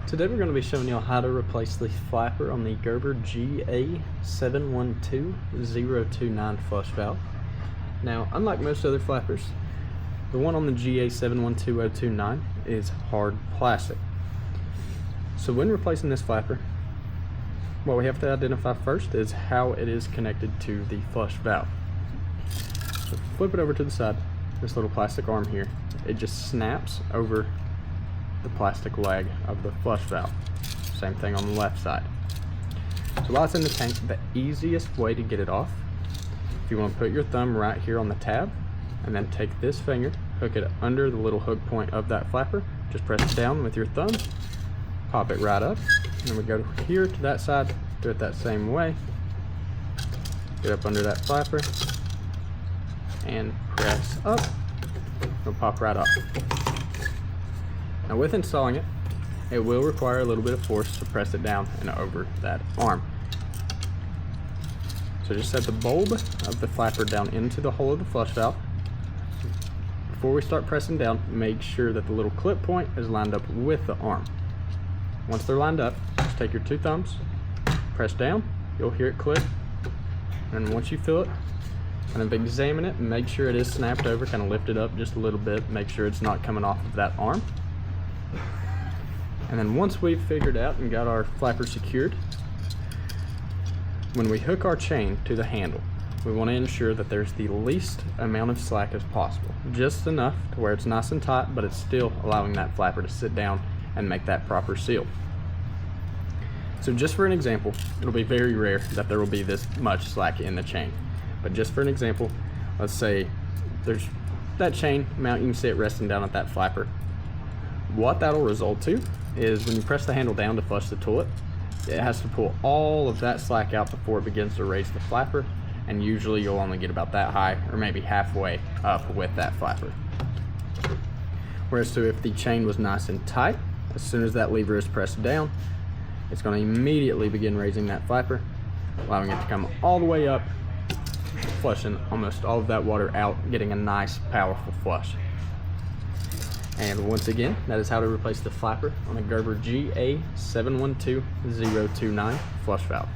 Today we're going to be showing you how to replace the flapper on the Gerber GA712029 flush valve. Now, unlike most other flappers, the one on the GA712029 is hard plastic. So when replacing this flapper, what we have to identify first is how it is connected to the flush valve. So flip it over to the side, this little plastic arm here, it just snaps over the plastic leg of the flush valve. Same thing on the left side. So while it's in the tank, the easiest way to get it off, if you want to put your thumb right here on the tab and then take this finger, hook it under the little hook point of that flapper, just press it down with your thumb, pop it right up, and then we go here to that side, do it that same way, get up under that flapper and press up, it'll pop right off. Now with installing it, it will require a little bit of force to press it down and over that arm. So just set the bulb of the flapper down into the hole of the flush valve. Before we start pressing down, make sure that the little clip point is lined up with the arm. Once they're lined up, just take your two thumbs, press down, you'll hear it click, and once you feel it, kind of examine it and make sure it is snapped over, kind of lift it up just a little bit, make sure it's not coming off of that arm. And then once we've figured out and got our flapper secured, when we hook our chain to the handle, we want to ensure that there's the least amount of slack as possible. Just enough to where it's nice and tight, but it's still allowing that flapper to sit down and make that proper seal. So just for an example, it'll be very rare that there will be this much slack in the chain. But just for an example, let's say there's that chain mount, you can see it resting down at that flapper. What that'll result to is when you press the handle down to flush the toilet, it has to pull all of that slack out before it begins to raise the flapper, and usually you'll only get about that high or maybe halfway up with that flapper. Whereas so if the chain was nice and tight, as soon as that lever is pressed down, it's going to immediately begin raising that flapper, allowing it to come all the way up, flushing almost all of that water out, getting a nice powerful flush. And once again, that is how to replace the flapper on the Gerber GA712029 flush valve.